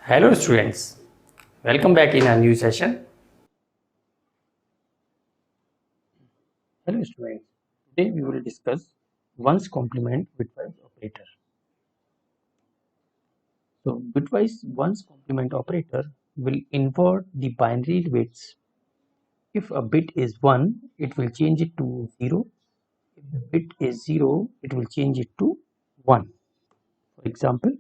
Hello students, welcome back in a new session. Hello students, today we will discuss ones complement bitwise operator. So bitwise ones complement operator will invert the binary bits. If a bit is 1, it will change it to 0. If the bit is 0, it will change it to 1. For example,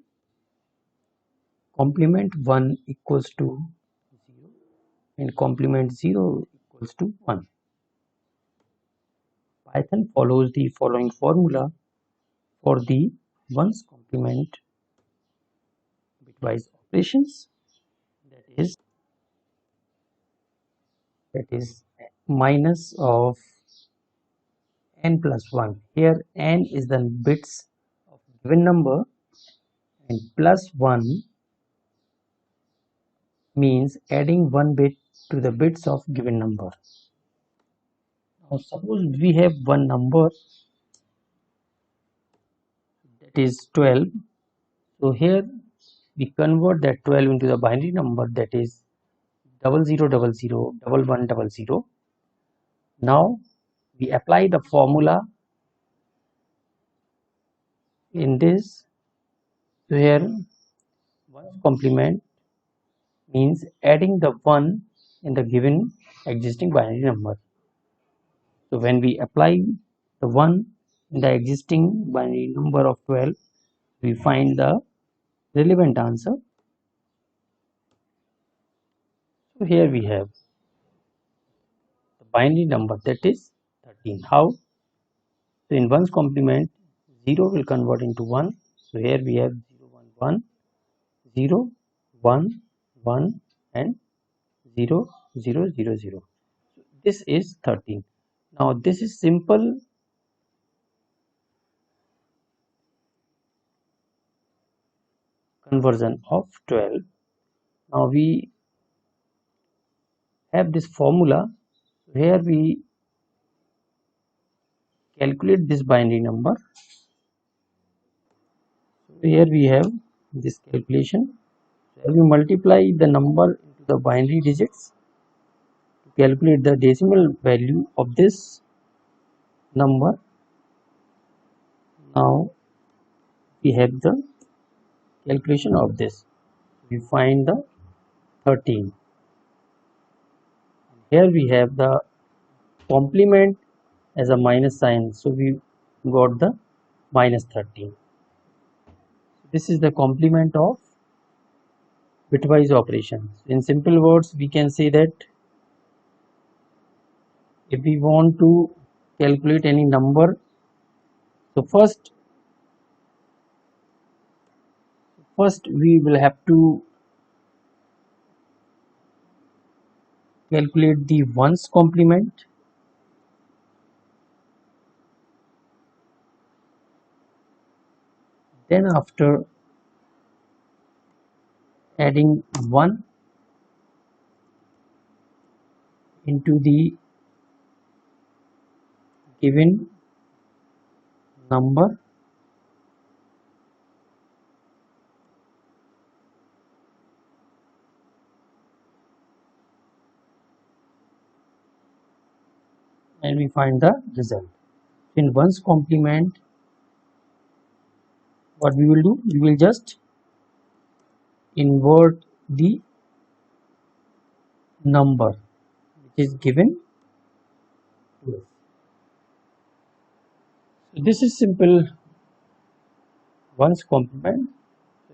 complement 1 equals to 0 and complement 0 equals to 1. Python follows the following formula for the ones complement bitwise operations, that is minus of n plus 1. Here n is the bits of given number and plus 1 means adding one bit to the bits of given number. Now suppose we have one number that is 12. So here we convert that 12 into the binary number, that is 00001100. Now we apply the formula in this. So here ones complement means adding the 1 in the given existing binary number. So when we apply the 1 in the existing binary number of 12, we find the relevant answer. So here we have the binary number, that is 13. How? So in ones complement, 0 will convert into 1. So here we have 0 1 1, 0 1 1 and 0 0 0 0. This is 13. Now this is simple conversion of 12. Now we have this formula. Here we calculate this binary number. So here we have this calculation. So we multiply the number into the binary digits to calculate the decimal value of this number. Now we have the calculation of this. We find the 13. Here we have the complement as a minus sign, so we got the minus 13. This is the complement of bitwise operations. In simple words, we can say that if we want to calculate any number, so first we will have to calculate the ones complement. Then after adding 1 into the given number, and we find the result. In ones complement, what we will do, we will just invert the number which is given to us. So this is simple ones complement.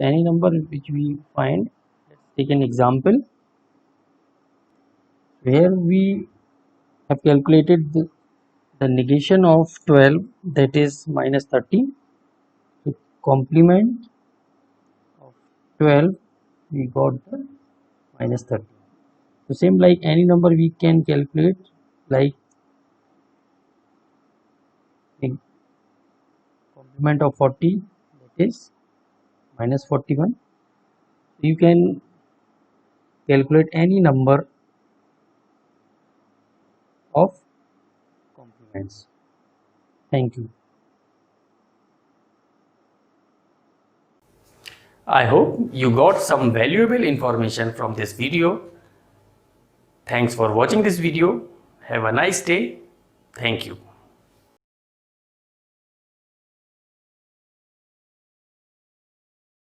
Any number which we find, let's take an example where we have calculated the negation of 12, that is minus 13. So complement of 12, we got the minus 13. So same like any number we can calculate, like a complement of 40, that is minus 41. You can calculate any number of complements. Thank you. I hope you got some valuable information from this video. Thanks for watching this video. Have a nice day. Thank you.